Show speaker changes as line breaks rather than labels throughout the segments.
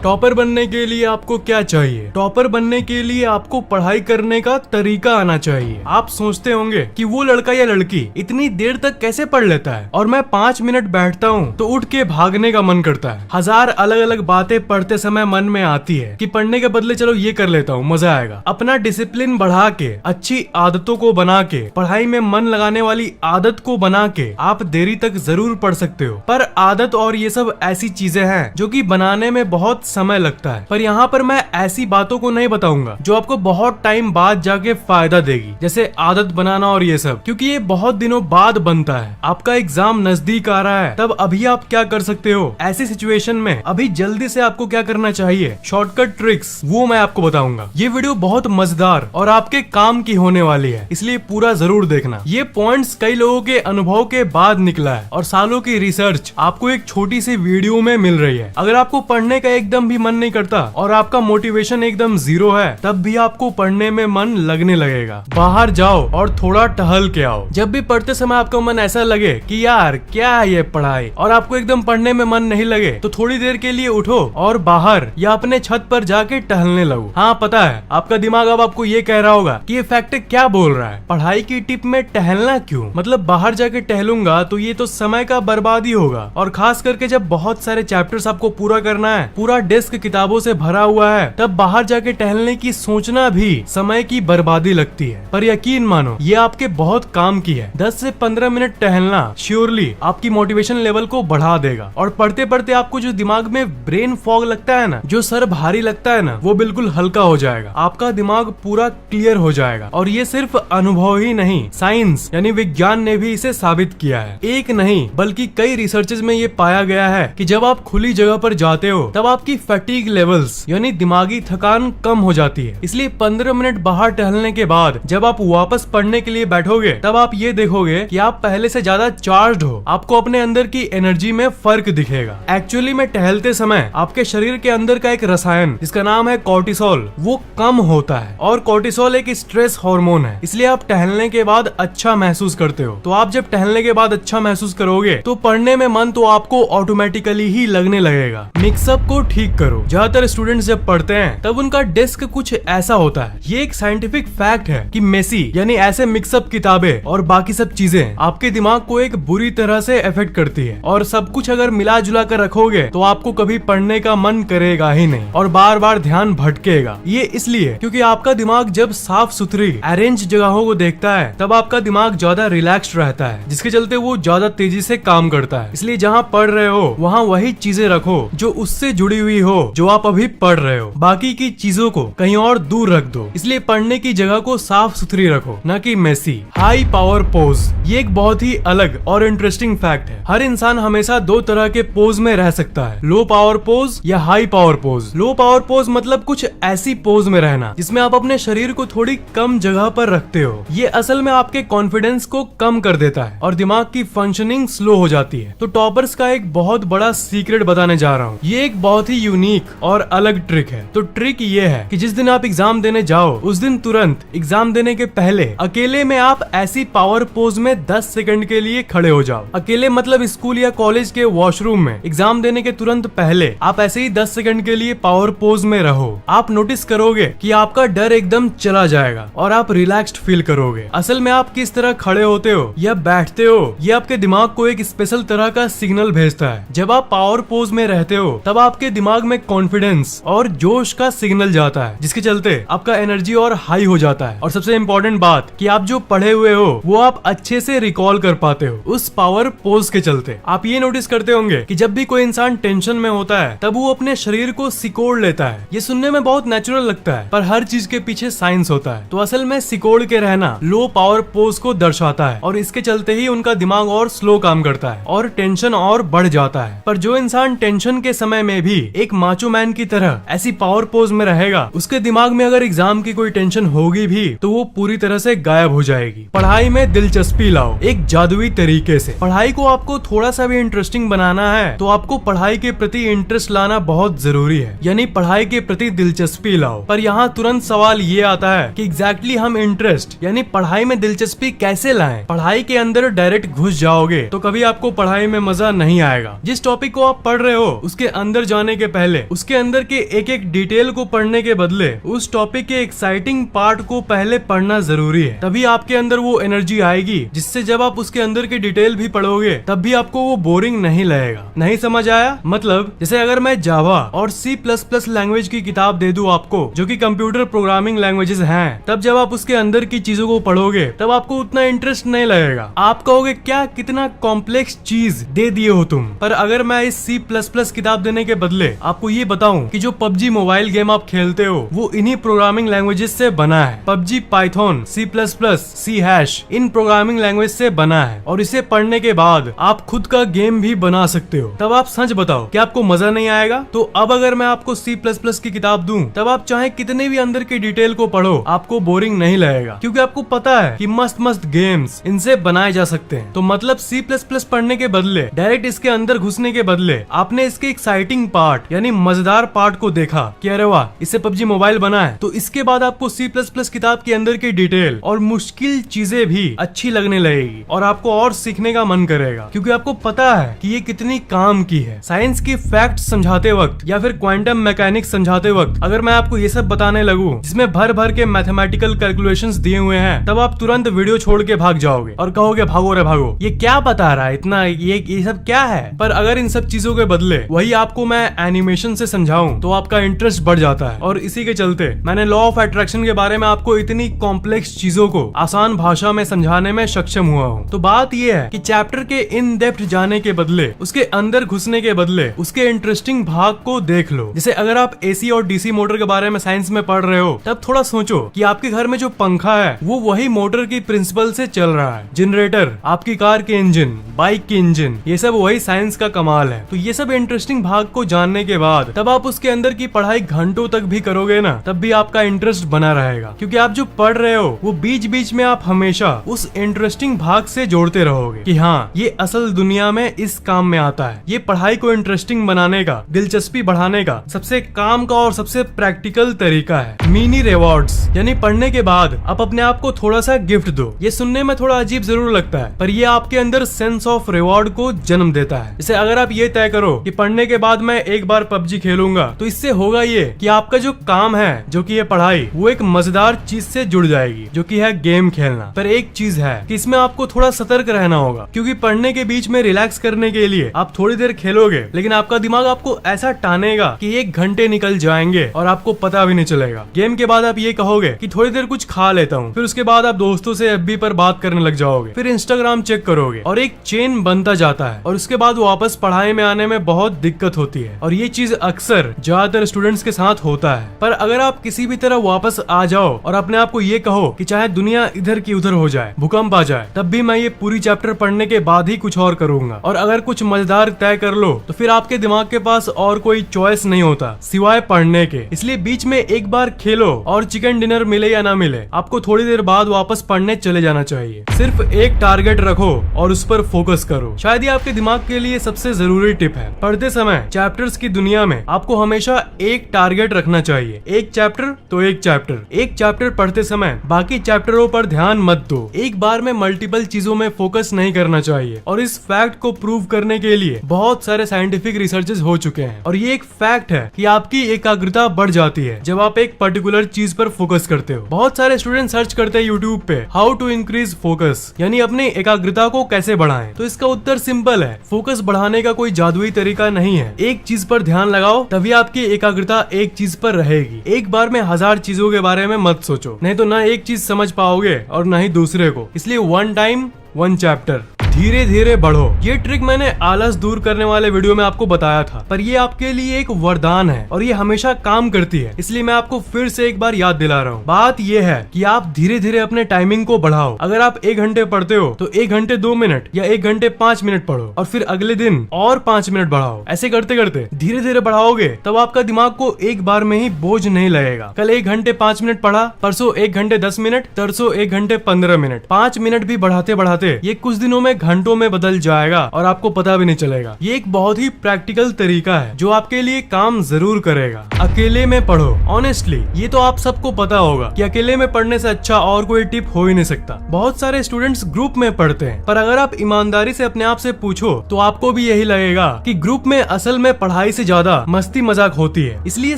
Topper बनने के लिए आपको क्या चाहिए? टॉपर बनने के लिए आपको पढ़ाई करने का तरीका आना चाहिए। आप सोचते होंगे कि वो लड़का या लड़की इतनी देर तक कैसे पढ़ लेता है और मैं 5 मिनट बैठता हूँ तो उठ के भागने का मन करता है। हजार अलग अलग बातें पढ़ते समय मन में आती है कि पढ़ने के बदले चलो ये कर लेता हूँ, मजा आएगा। अपना डिसिप्लिन बढ़ा के, अच्छी आदतों को बना के, पढ़ाई में मन लगाने वाली आदत को बना के आप देरी तक जरूर पढ़ सकते हो। पर आदत और ये सब ऐसी चीजें हैं जो कि बनाने में बहुत समय लगता है। पर यहाँ पर मैं ऐसी बातों को नहीं बताऊंगा जो आपको बहुत टाइम बाद जाके फायदा देगी, जैसे आदत बनाना और ये सब, क्योंकि ये बहुत दिनों बाद बनता है। आपका एग्जाम नजदीक आ रहा है, तब अभी आप क्या कर सकते हो ऐसी सिचुएशन में? अभी जल्दी से आपको क्या करना चाहिए, शॉर्टकट ट्रिक्स, वो मैं आपको बताऊंगा। ये वीडियो बहुत मजेदार और आपके काम की होने वाली है, इसलिए पूरा जरूर देखना। ये पॉइंट्स कई लोगों के अनुभव के बाद निकला है और सालों की रिसर्च आपको एक छोटी सी वीडियो में मिल रही है। अगर आपको पढ़ने का एकदम भी मन नहीं करता और आपका मोटिवेशन एकदम जीरो है, तब भी आपको पढ़ने में मन लगने लगेगा। बाहर जाओ और थोड़ा टहल के आओ। जब भी पढ़ते समय आपका मन ऐसा लगे कि यार क्या है ये पढ़ाई, और आपको एकदम पढ़ने में मन नहीं लगे, तो थोड़ी देर के लिए उठो और बाहर या अपने छत पर जाके टहलने लगो। हाँ पता है, आपका दिमाग अब आपको ये कह रहा होगा कि ये फैक्ट क्या बोल रहा है, पढ़ाई की टिप में टहलना क्यों? मतलब बाहर जाके टहलूंगा तो ये तो समय का बर्बादी होगा, और खास करके जब बहुत सारे चैप्टर्स आपको पूरा करना है, पूरा डेस्क किताबों से भरा हुआ है, तब बाहर जाके टहलने की सोचना भी समय की बर्बादी लगती है। पर यकीन मानो ये आपके बहुत काम की है। 10 से 15 मिनट टहलना श्योरली आपकी मोटिवेशन लेवल को बढ़ा देगा, और पढ़ते पढ़ते आपको जो दिमाग में ब्रेन फॉग लगता है ना, जो सर भारी लगता है ना, वो बिल्कुल हल्का हो जाएगा। आपका दिमाग पूरा क्लियर हो जाएगा। और ये सिर्फ अनुभव ही नहीं, साइंस यानी विज्ञान ने भी इसे साबित किया है। एक नहीं बल्कि कई रिसर्चेज में ये पाया गया है कि जब आप खुली जगह पर जाते हो तब आपकी फैटिग लेवल्स यानी दिमागी थकान कम हो जाती है। इसलिए 15 मिनट बाहर टहलने के बाद जब आप वापस पढ़ने के लिए बैठोगे, तब आप ये देखोगे कि आप पहले से ज्यादा चार्ज्ड हो। आपको अपने अंदर की एनर्जी में फर्क दिखेगा। एक्चुअली में टहलते समय आपके शरीर के अंदर का एक रसायन जिसका नाम है कॉर्टिसोल, वो कम होता है, और कॉर्टिसोल एक स्ट्रेस हार्मोन है। इसलिए आप टहलने के बाद अच्छा महसूस करते हो। तो आप जब टहलने के बाद अच्छा महसूस करोगे तो पढ़ने में मन तो आपको ऑटोमेटिकली ही लगने लगेगा। मिक्सअप को ठीक करो। ज्यादातर स्टूडेंट्स जब पढ़ते हैं तब उनका डेस्क कुछ ऐसा होता है। ये एक साइंटिफिक फैक्ट है कि मेसी यानी ऐसे मिक्सअप किताबें और बाकी सब चीजें आपके दिमाग को एक बुरी तरह से इफेक्ट करती है, और सब कुछ अगर मिला जुला कर रखोगे तो आपको कभी पढ़ने का मन करेगा ही नहीं और बार बार ध्यान भटकेगा। ये इसलिए क्योंकि आपका दिमाग जब साफ सुथरी अरेंज जगहों को देखता है तब आपका दिमाग ज्यादा रिलैक्स्ड रहता है, जिसके चलते वो ज्यादा तेजी से काम करता है। इसलिए जहाँ पढ़ रहे हो वहाँ वही चीजें रखो जो उससे जुड़ी हुई हो जो आप अभी पढ़ रहे हो। बाकी की चीजों को कहीं और दूर रख दो। इसलिए पढ़ने की जगह को साफ सुथरी रखो, न कि मेसी। हाई पावर पोज, ये एक बहुत ही अलग और इंटरेस्टिंग फैक्ट है। हर इंसान हमेशा 2 तरह के पोज में रह सकता है, लो पावर पोज या high power pose. Low power pose मतलब कुछ ऐसी पोज में रहना जिसमें आप अपने शरीर को थोड़ी कम जगह पर रखते हो। ये असल में आपके कॉन्फिडेंस को कम कर देता है और दिमाग की फंक्शनिंग स्लो हो जाती है। तो टॉपर्स का एक बहुत बड़ा सीक्रेट बताने जा रहा हूँ। ये एक बहुत ही यूनिक और अलग ट्रिक है। तो ट्रिक ये है कि जिस दिन आप एग्जाम देने जाओ उस दिन तुरंत एग्जाम देने के पहले अकेले में आप ऐसी पावर पोज में 10 सेकंड के लिए खड़े हो जाओ। अकेले मतलब स्कूल या कॉलेज के वॉशरूम में एग्जाम देने के तुरंत पहले आप ऐसे ही 10 सेकंड के लिए पावर पोज में रहो। आप नोटिस करोगे कि आपका डर एकदम चला जाएगा और आप रिलैक्स्ड फील करोगे। असल में आप किस तरह खड़े होते हो या बैठते हो, ये आपके दिमाग को एक स्पेशल तरह का सिग्नल भेजता है। जब आप पावर पोज में रहते हो तब आपके दिमाग में कॉन्फिडेंस और जोश का सिग्नल जाता है, जिसके चलते आपका एनर्जी और हाई हो जाता है। और सबसे इम्पोर्टेंट बात कि आप जो पढ़े हुए हो वो आप अच्छे से रिकॉल कर पाते हो उस पावर पोज के चलते। आप ये नोटिस करते होंगे कि जब भी कोई इंसान टेंशन में होता है तब वो अपने शरीर को सिकोड़ लेता है। ये सुनने में बहुत नेचुरल लगता है, पर हर चीज के पीछे साइंस होता है। तो असल में सिकोड़ के रहना लो पावर पोज को दर्शाता है, और इसके चलते ही उनका दिमाग और स्लो काम करता है और टेंशन और बढ़ जाता है। पर जो इंसान टेंशन के समय में भी एक माचो मैन की तरह ऐसी पावर पोज में रहेगा, उसके दिमाग में अगर एग्जाम की कोई टेंशन होगी भी तो वो पूरी तरह से गायब हो जाएगी। पढ़ाई में दिलचस्पी लाओ एक जादुई तरीके से। पढ़ाई को आपको थोड़ा सा भी इंटरेस्टिंग बनाना है तो आपको पढ़ाई के प्रति इंटरेस्ट लाना बहुत जरूरी है, यानी पढ़ाई के प्रति दिलचस्पी लाओ। पर यहाँ तुरंत सवाल ये आता है कि एग्जैक्टली हम इंटरेस्ट यानी पढ़ाई में दिलचस्पी कैसे लाएं? पढ़ाई के अंदर डायरेक्ट घुस जाओगे तो कभी आपको पढ़ाई में मजा नहीं आएगा। जिस टॉपिक को आप पढ़ रहे हो उसके अंदर जाने के पहले उसके अंदर के एक एक डिटेल को पढ़ने के बदले उस टॉपिक के एक्साइटिंग पार्ट को पहले पढ़ना जरूरी है। तभी आपके अंदर वो एनर्जी आएगी जिससे जब आप उसके अंदर की डिटेल भी पढ़ोगे तब भी आपको वो बोरिंग नहीं लगेगा। नहीं समझ आया? मतलब जैसे अगर मैं जावा और C++ लैंग्वेज की किताब दे दूं आपको, जो कि कंप्यूटर प्रोग्रामिंग लैंग्वेजेस हैं, तब जब आप उसके अंदर की चीजों को पढ़ोगे तब आपको उतना इंटरेस्ट नहीं लगेगा। आप कहोगे क्या कितना कॉम्प्लेक्स चीज दे दिए हो तुम। पर अगर मैं इस C++ किताब देने के बदले आपको ये बताऊं कि जो PUBG मोबाइल गेम आप खेलते हो वो इन्हीं प्रोग्रामिंग लैंग्वेजेस से बना है। PUBG पाइथन, C++, इन प्रोग्रामिंग लैंग्वेज से बना है और इसे पढ़ने के बाद आप खुद का गेम भी बना सकते हो। तब आप सच बताओ कि आपको मजा नहीं आएगा? तो अब अगर मैं आपको C++ की किताब दूं तब आप चाहे कितने भी अंदर की डिटेल को पढ़ो आपको बोरिंग नहीं लगेगा, क्योंकि आपको पता है कि मस्त मस्त गेम्स इनसे बनाए जा सकते हैं। तो मतलब C++ पढ़ने के बदले डायरेक्ट इसके अंदर घुसने के बदले आपने इसके एक्साइटिंग पार्ट यानी मजेदार पार्ट को देखा कि अरे वाह इससे PUBG मोबाइल बना है, तो इसके बाद आपको C++ किताब के अंदर की डिटेल और मुश्किल चीजें भी अच्छी लगने लगेगी और आपको और सीखने का मन करेगा, क्योंकि आपको पता है कि ये कितनी काम की है। साइंस की फैक्ट समझाते वक्त या फिर क्वांटम मैकेनिक्स समझाते वक्त अगर मैं आपको ये सब बताने लगूं जिसमें भर भर के मैथमेटिकल कैलकुलेशंस दिए हुए हैं, तब आप तुरंत वीडियो छोड़ के भाग जाओगे और कहोगे भागो रे भागो, ये क्या बता रहा है इतना, ये सब क्या है। पर अगर इन सब चीजों के बदले वही आपको मैं एनिमेशन से समझाऊं तो आपका इंटरेस्ट बढ़ जाता है। और इसी के चलते मैंने लॉ ऑफ अट्रैक्शन के बारे में आपको इतनी कॉम्प्लेक्स चीजों को आसान भाषा में समझाने में सक्षम हुआ हूँ। तो बात यह है कि चैप्टर के इन डेप्थ जाने के बदले, उसके अंदर घुसने के बदले उसके इंटरेस्टिंग भाग को देख लो। जैसे अगर आप एसी और डीसी मोटर के बारे में साइंस में पढ़ रहे हो तब थोड़ा सोचो कि आपके घर में जो पंखा है वो वही मोटर की प्रिंसिपल से चल रहा है। जनरेटर, आपकी कार के इंजन, बाइक के इंजन, ये सब वही साइंस का कमाल है। तो ये सब इंटरेस्टिंग भाग को जानने के बाद तब आप उसके अंदर की पढ़ाई घंटों तक भी करोगे ना, तब भी आपका इंटरेस्ट बना रहेगा, क्योंकि आप जो पढ़ रहे हो वो बीच बीच में आप हमेशा उस इंटरेस्टिंग भाग से जोड़ते रहोगे कि हाँ ये असल दुनिया में इस काम में आता है। ये पढ़ाई को इंटरेस्टिंग बनाने का, दिलचस्पी बढ़ाने का सबसे काम का और सबसे प्रैक्टिकल तरीका है मिनी रिवॉर्ड्स। यानी पढ़ने के बाद आप अपने आप को थोड़ा सा गिफ्ट दो। ये सुनने में थोड़ा अजीब जरूर लगता है, पर ये आपके अंदर सेंस ऑफ रिवॉर्ड को जन्म देता है। जैसे अगर आप ये तय करो कि पढ़ने के बाद मैं एक बार PUBG खेलूंगा, तो इससे होगा ये कि आपका जो काम है, जो कि ये पढ़ाई, वो एक मजेदार चीज से जुड़ जाएगी, जो कि है गेम खेलना। पर एक चीज है कि इसमें आपको थोड़ा सतर्क रहना होगा, क्योंकि पढ़ने के बीच में रिलैक्स करने के लिए आप थोड़ी देर खेलोगे, लेकिन आपका दिमाग आपको ऐसा टानेगा कि 1 घंटे निकल जाएंगे और आपको पता भी नहीं चलेगा। गेम के बाद आप ये कहोगे कि थोड़ी देर कुछ खा लेता हूँ, फिर उसके बाद आप दोस्तों से FB पर बात करने लग जाओगे, फिर इंस्टाग्राम चेक करोगे और एक चेन बनता जाता है और उसके बाद वापस पढ़ाई में आने में बहुत दिक्कत होती है। और ये चीज अक्सर ज्यादातर स्टूडेंट्स के साथ होता है। पर अगर आप किसी भी तरह वापस आ जाओ और अपने आप को ये कहो कि चाहे दुनिया इधर की उधर हो जाए, भूकंप आ जाए, तब भी मैं ये पूरी चैप्टर पढ़ने के बाद ही कुछ और करूंगा, और अगर कुछ मजेदार तय कर लो तो फिर आपके दिमाग के पास और कोई चॉइस नहीं होता सिवाय पढ़ने के। इसलिए बीच में एक बार खेलो और चिकन डिनर मिले या ना मिले, आपको थोड़ी देर बाद वापस पढ़ने चले जाना चाहिए। सिर्फ एक टारगेट रखो और उस पर फोकस करो। शायद ये आपके दिमाग के लिए सबसे जरूरी टिप है। पढ़ते समय चैप्टर्स की दुनिया में आपको हमेशा एक टारगेट रखना चाहिए। एक चैप्टर तो एक चैप्टर। एक चैप्टर पढ़ते समय बाकी चैप्टरों पर ध्यान मत दो। एक बार में मल्टीपल चीजों में फोकस नहीं करना चाहिए। और इस फैक्ट को प्रूव करने के लिए बहुत सारे साइंटिफिक रिसर्चेस हो चुके हैं। और ये एक फैक्ट है कि आपकी एकाग्रता बढ़ जाती है जब आप एक पर्टिकुलर चीज पर फोकस करते हो। बहुत सारे स्टूडेंट सर्च करते हैं यूट्यूब पे हाउ टू इंक्रीज फोकस, यानी अपनी एकाग्रता को कैसे बढ़ाएं। तो इसका उत्तर सिंपल है, फोकस बढ़ाने का कोई जादुई तरीका नहीं है। एक चीज पर ध्यान लगाओ, तभी आपकी एकाग्रता एक चीज पर रहेगी। एक बार में 1000 चीजों के बारे में मत सोचो, नहीं तो ना एक चीज समझ पाओगे और ना ही दूसरे को। इसलिए 1 टाइम 1 चैप्टर, धीरे धीरे बढ़ो। ये ट्रिक मैंने आलस दूर करने वाले वीडियो में आपको बताया था, पर ये आपके लिए एक वरदान है और ये हमेशा काम करती है। इसलिए मैं आपको फिर से एक बार याद दिला रहा हूँ। बात ये है कि आप धीरे धीरे अपने टाइमिंग को बढ़ाओ। अगर आप 1 घंटे पढ़ते हो तो 1 घंटे 2 मिनट या 1 घंटे 5 मिनट पढ़ो, और फिर अगले दिन और 5 मिनट बढ़ाओ। ऐसे करते करते धीरे धीरे बढ़ाओगे, तब आपका दिमाग को एक बार में ही बोझ नहीं लगेगा। कल 1 घंटे 5 मिनट पढ़ा, परसों 1 घंटे 10 मिनट, तरसों 1 घंटे 15 मिनट, 5 मिनट भी बढ़ाते बढ़ाते ये कुछ दिनों में घंटों में बदल जाएगा और आपको पता भी नहीं चलेगा। ये एक बहुत ही प्रैक्टिकल तरीका है जो आपके लिए काम जरूर करेगा। अकेले में पढ़ो। ऑनेस्टली ये तो आप सबको पता होगा कि अकेले में पढ़ने से अच्छा और कोई टिप हो ही नहीं सकता। बहुत सारे स्टूडेंट्स ग्रुप में पढ़ते हैं, पर अगर आप ईमानदारी से अपने आप से पूछो तो आपको भी यही लगेगा कि ग्रुप में असल में पढ़ाई से ज्यादा मस्ती मजाक होती है। इसलिए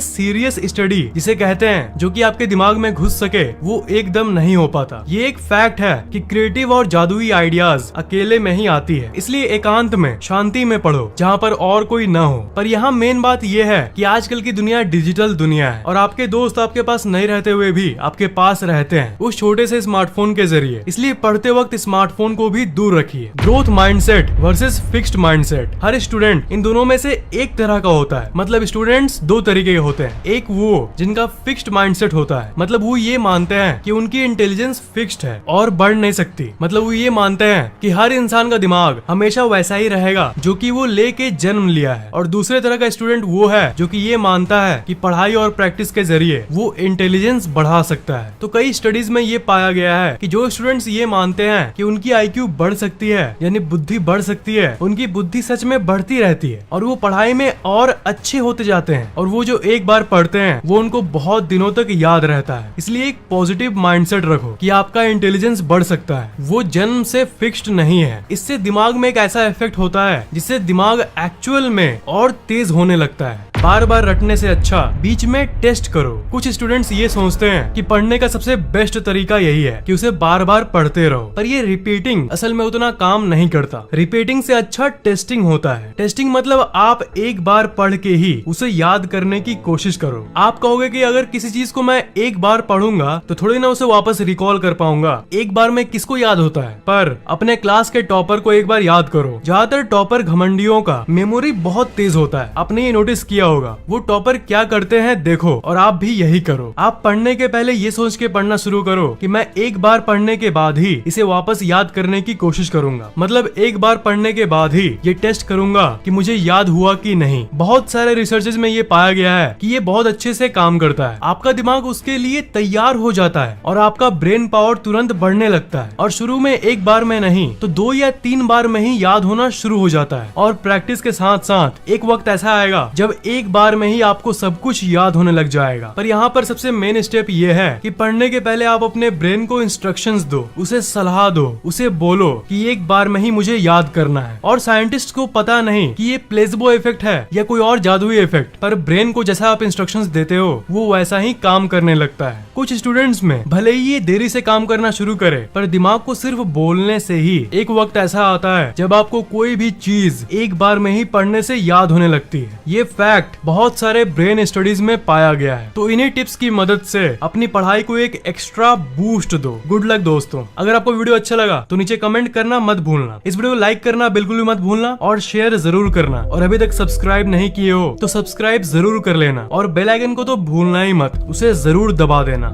सीरियस स्टडी जिसे कहते हैं, जो कि आपके दिमाग में घुस सके, वो एकदम नहीं हो पाता। ये एक फैक्ट है कि क्रिएटिव और जादुई आइडियाज अकेले में ही आती है। इसलिए एकांत में, शांति में पढ़ो जहाँ पर और कोई न हो। पर यहाँ मेन बात ये है कि आजकल की दुनिया डिजिटल दुनिया है और आपके दोस्त आपके पास नहीं रहते हुए भी आपके पास रहते हैं उस छोटे से स्मार्टफोन के जरिए। इसलिए पढ़ते वक्त स्मार्टफोन को भी दूर रखिए। Growth mindset versus fixed mindset. Her student in दोनों में से एक तरह का होता है। मतलब स्टूडेंट्स दो तरीके के होते हैं। एक वो जिनका फिक्स्ड माइंडसेट होता है, मतलब वो ये मानते हैं कि उनकी इंटेलिजेंस फिक्स्ड है और बढ़ नहीं सकती। मतलब वो ये मानते हैं कि हर इंसान का दिमाग हमेशा वैसा ही रहेगा जो कि वो लेके जन्म लिया है। और दूसरे तरह का स्टूडेंट वो है जो कि ये मानता है कि पढ़ाई और प्रैक्टिस के जरिए वो इंटेलिजेंस बढ़ा सकता है। तो कई स्टडीज में ये पाया गया है कि जो स्टूडेंट्स ये मानते हैं कि उनकी IQ बढ़ सकती है, यानी बुद्धि बढ़ सकती है, उनकी बुद्धि सच में बढ़ती रहती है और वो पढ़ाई में और अच्छे होते जाते हैं। और वो जो एक बार पढ़ते हैं वो उनको बहुत दिनों तक याद रहता है। इसलिए एक पॉजिटिव माइंडसेट रखो कि आपका इंटेलिजेंस बढ़ सकता है, वो जन्म से फिक्स्ड नहीं है। इससे दिमाग में एक ऐसा इफेक्ट होता है जिससे दिमाग एक्चुअल में और तेज होने लगता है। बार बार रटने से अच्छा बीच में टेस्ट करो। कुछ स्टूडेंट्स ये सोचते हैं कि पढ़ने का सबसे बेस्ट तरीका यही है कि उसे बार बार पढ़ते रहो, पर ये रिपीटिंग असल में उतना काम नहीं करता। रिपीटिंग से अच्छा टेस्टिंग होता है। टेस्टिंग मतलब आप एक बार पढ़ के ही उसे याद करने की कोशिश करो। आप कहोगे कि अगर किसी चीज को मैं एक बार पढ़ूंगा तो थोड़ी ना उसे वापस रिकॉल कर पाऊंगा। एक बार में किसको याद होता है? पर अपने क्लास के टॉपर को एक बार याद करो। ज्यादातर टॉपर घमंडियों का मेमोरी बहुत तेज होता है। आपने ये नोटिस किया होगा। वो टॉपर क्या करते हैं देखो और आप भी यही करो। आप पढ़ने के पहले ये सोच के पढ़ना शुरू करो कि मैं एक बार पढ़ने के बाद ही इसे वापस याद करने की कोशिश करूंगा। मतलब एक बार पढ़ने के बाद ही ये टेस्ट करूंगा कि मुझे याद हुआ कि नहीं। बहुत सारे रिसर्चेज में ये पाया गया है कि ये बहुत अच्छे से काम करता है। आपका दिमाग उसके लिए तैयार हो जाता है और आपका ब्रेन पावर तुरंत बढ़ने लगता है। और शुरू में एक बार में नहीं तो 2 या 3 बार में ही याद होना शुरू हो जाता है। और प्रैक्टिस के साथ साथ एक वक्त ऐसा आएगा जब एक बार में ही आपको सब कुछ याद होने लग जाएगा। पर यहाँ पर सबसे मेन स्टेप ये है कि पढ़ने के पहले आप अपने ब्रेन को इंस्ट्रक्शंस दो, उसे सलाह दो, उसे बोलो कि एक बार में ही मुझे याद करना है। और साइंटिस्ट को पता नहीं कि ये प्लेसबो इफेक्ट है या कोई और जादुई इफेक्ट, पर ब्रेन को जैसा आप इंस्ट्रक्शंस देते हो वो वैसा ही काम करने लगता है। कुछ स्टूडेंट्स में भले ही ये देरी से काम करना शुरू करे, पर दिमाग को सिर्फ बोलने से ही एक वक्त ऐसा आता है जब आपको कोई भी चीज एक बार में ही पढ़ने से याद होने लगती है। ये फैक्ट बहुत सारे ब्रेन स्टडीज में पाया गया है। तो इन्हीं टिप्स की मदद से अपनी पढ़ाई को एक एक्स्ट्रा बूस्ट दो। गुड लक दोस्तों। अगर आपको वीडियो अच्छा लगा तो नीचे कमेंट करना मत भूलना। इस वीडियो को लाइक करना बिल्कुल भी मत भूलना और शेयर जरूर करना। और अभी तक सब्सक्राइब नहीं किए हो तो सब्सक्राइब जरूर कर लेना और बेल आइकन को तो भूलना ही मत, उसे जरूर दबा देना।